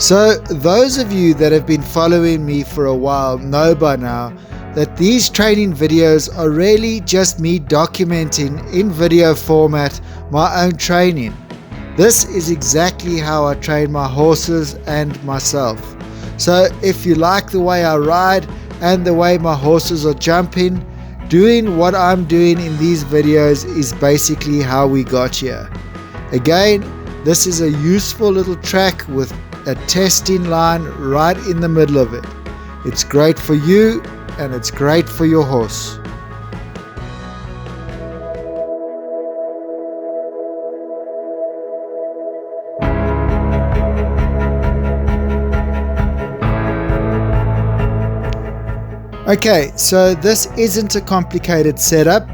So those of you that have been following me for a while know by now that these training videos are really just me documenting in video format my own training. This is exactly how I train my horses and myself. So if you like the way I ride and the way my horses are jumping, doing what I'm doing in these videos is basically how we got here. Again, this is a useful little track with a testing line right in the middle of it. It's great for you and it's great for your horse. Okay, so this isn't a complicated setup.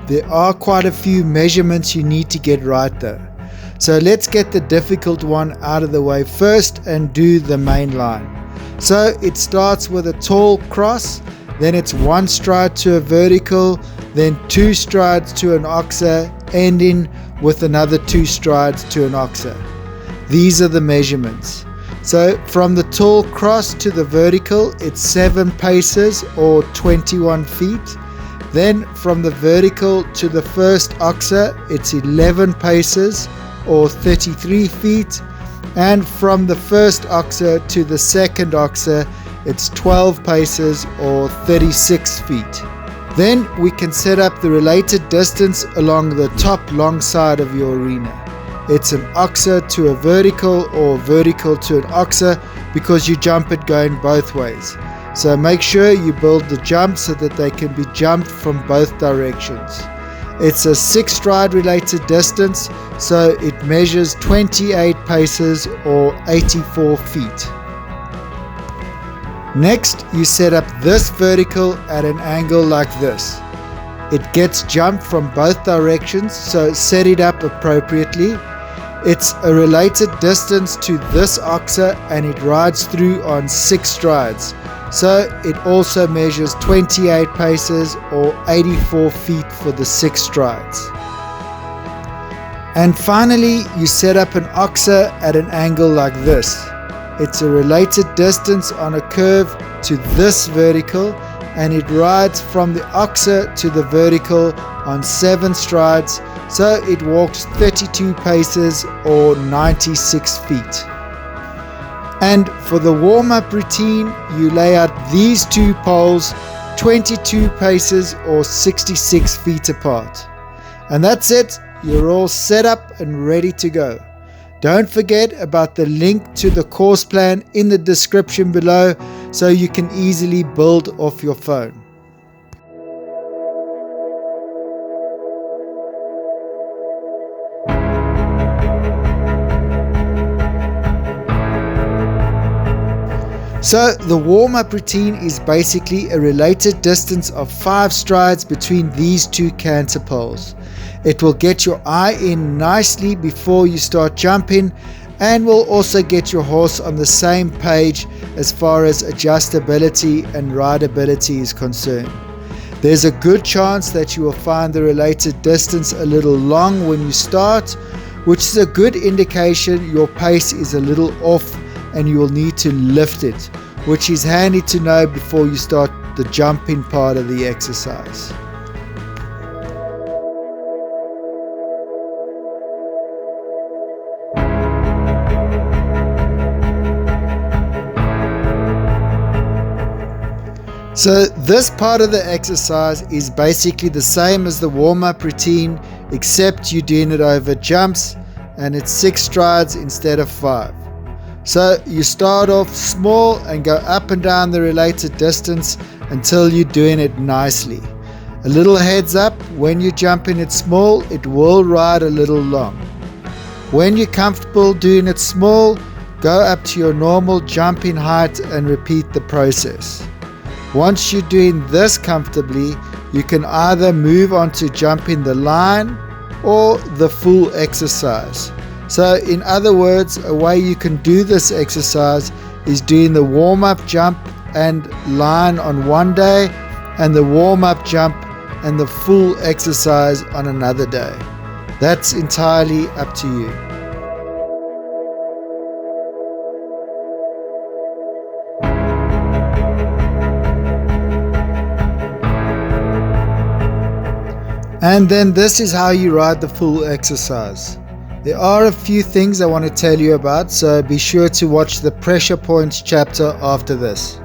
There are quite a few measurements you need to get right though. So let's get the difficult one out of the way first and do the main line. So it starts with a tall cross, then it's one stride to a vertical, then 2 strides to an oxer, ending with another 2 strides to an oxer. These are the measurements. So from the tall cross to the vertical, it's 7 paces or 21 feet. Then from the vertical to the first oxer, it's 11 paces or 33 feet. And from the first oxer to the second oxer, it's 12 paces or 36 feet. Then we can set up the related distance along the top long side of your arena. It's an oxer to a vertical or vertical to an oxer because you jump it going both ways. So make sure you build the jump so that they can be jumped from both directions. It's a 6 stride related distance, so it measures 28 paces or 84 feet. Next, you set up this vertical at an angle like this. It gets jumped from both directions, so set it up appropriately. It's a related distance to this oxer and it rides through on 6 strides. So it also measures 28 paces or 84 feet for the 6 strides. And finally, you set up an oxer at an angle like this. It's a related distance on a curve to this vertical and it rides from the oxer to the vertical on 7 strides, so it walks 32 paces or 96 feet. And for the warm-up routine, you lay out these 2 poles 22 paces or 66 feet apart. And that's it, you're all set up and ready to go. Don't forget about the link to the course plan in the description below so you can easily build off your phone. So the warm-up routine is basically a related distance of 5 strides between these 2 canter poles. It will get your eye in nicely before you start jumping and will also get your horse on the same page as far as adjustability and rideability is concerned. There's a good chance that you will find the related distance a little long when you start, which is a good indication your pace is a little off and you will need to lift it, which is handy to know before you start the jumping part of the exercise. So this part of the exercise is basically the same as the warm-up routine, except you're doing it over jumps and it's 6 strides instead of 5. So you start off small and go up and down the related distance until you're doing it nicely. A little heads up, when you're jumping it small, it will ride a little long. When you're comfortable doing it small, go up to your normal jumping height and repeat the process. Once you're doing this comfortably, you can either move on to jumping the line or the full exercise. So in other words, a way you can do this exercise is doing the warm-up jump and line on one day and the warm-up jump and the full exercise on another day. That's entirely up to you. And then this is how you ride the full exercise. There are a few things I want to tell you about, so be sure to watch the pressure points chapter after this.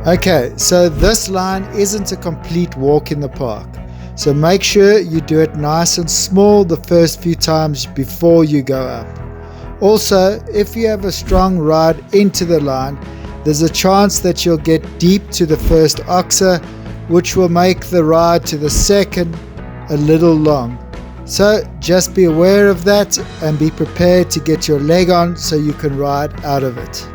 Okay, so this line isn't a complete walk in the park. So make sure you do it nice and small the first few times before you go up. Also, if you have a strong ride into the line, there's a chance that you'll get deep to the first oxa, which will make the ride to the second a little long. So just be aware of that and be prepared to get your leg on so you can ride out of it.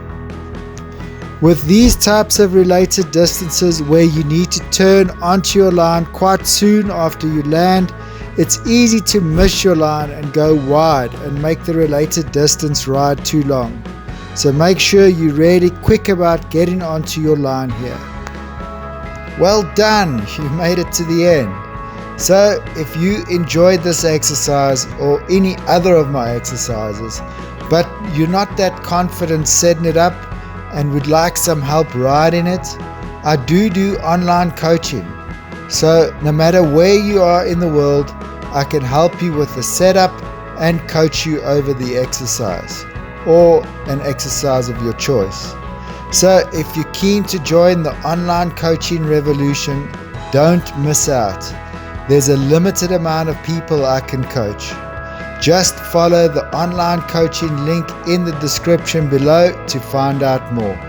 With these types of related distances where you need to turn onto your line quite soon after you land, it's easy to miss your line and go wide and make the related distance ride too long. So make sure you're really quick about getting onto your line here. Well done, you made it to the end. So if you enjoyed this exercise or any other of my exercises, but you're not that confident setting it up and would like some help riding it, I do online coaching. So no matter where you are in the world, I can help you with the setup and coach you over the exercise or an exercise of your choice. So if you're keen to join the online coaching revolution, don't miss out. There's a limited amount of people I can coach. Just follow the online coaching link in the description below to find out more.